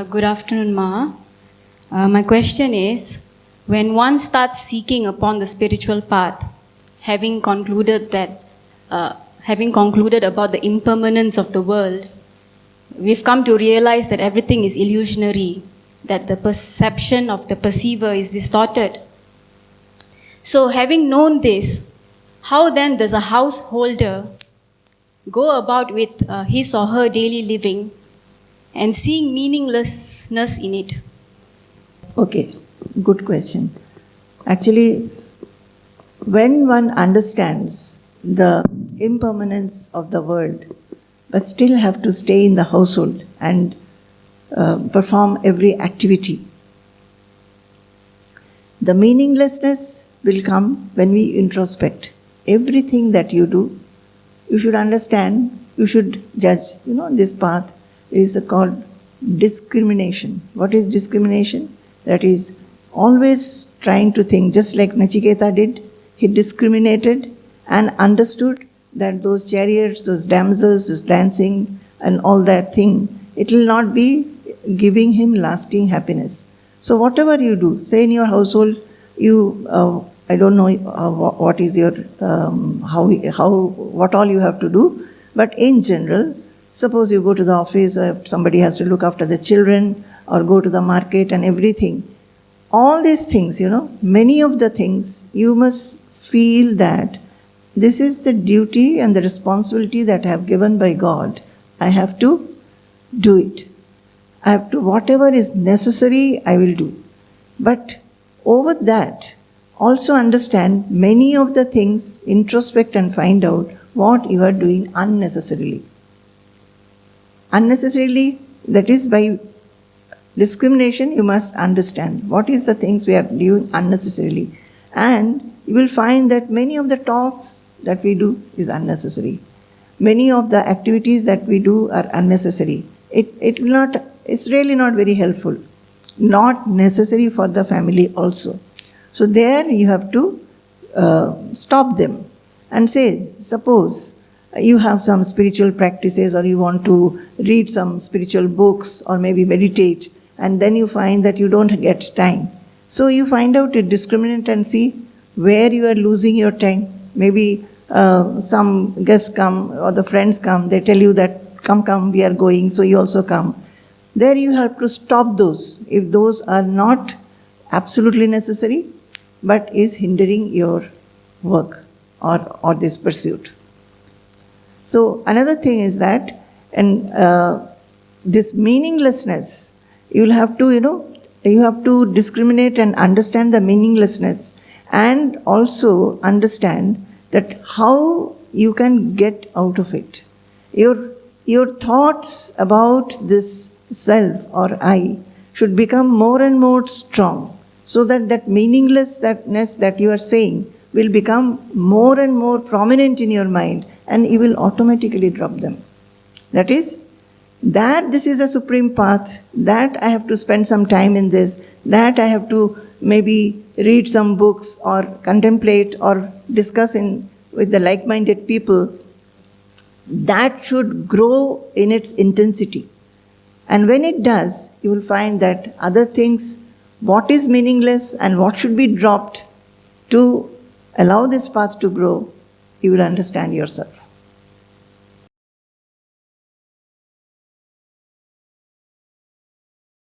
Good afternoon, Ma. My question is, when one starts seeking upon the spiritual path, having concluded about the impermanence of the world, we've come to realize that everything is illusionary, that the perception of the perceiver is distorted. So, having known this, how then does a householder go about with his or her daily living and seeing meaninglessness in it? Okay, good question. Actually, when one understands the impermanence of the world, but still have to stay in the household and perform every activity, the meaninglessness will come when we introspect. Everything that you do, you should understand, you should judge. This path is called discrimination. What is discrimination? That is always trying to think, just like Nachiketa did. He discriminated and understood that those chariots, those damsels, this dancing and all that thing, it will not be giving him lasting happiness. So whatever you do, say in your household, you I don't know what is your what all you have to do, but in general, suppose you go to the office, or if somebody has to look after the children, or go to the market and everything. All these things, many of the things, you must feel that this is the duty and the responsibility that I have given by God. I have to do it. I have to, whatever is necessary, I will do. But over that, also understand many of the things, introspect and find out what you are doing unnecessarily. Unnecessarily, that is by discrimination, you must understand what is the things we are doing unnecessarily. And you will find that many of the talks that we do is unnecessary. Many of the activities that we do are unnecessary. It's really not very helpful. Not necessary for the family also. So there you have to stop them and say, suppose you have some spiritual practices, or you want to read some spiritual books or maybe meditate, and then you find that you don't get time. So you find out, you discriminate and see where you are losing your time. Maybe some guests come or the friends come, they tell you that come, we are going, so you also come. There you have to stop those, if those are not absolutely necessary, but is hindering your work or this pursuit. So another thing is that, and this meaninglessness, you have to discriminate and understand the meaninglessness, and also understand that how you can get out of it. Your thoughts about this self or I should become more and more strong, so that meaninglessness that you are saying will become more and more prominent in your mind, and you will automatically drop them. That is, that this is a supreme path, that I have to spend some time in this, that I have to maybe read some books or contemplate or discuss with the like-minded people, that should grow in its intensity. And when it does, you will find that other things, what is meaningless and what should be dropped to allow this path to grow, you will understand yourself.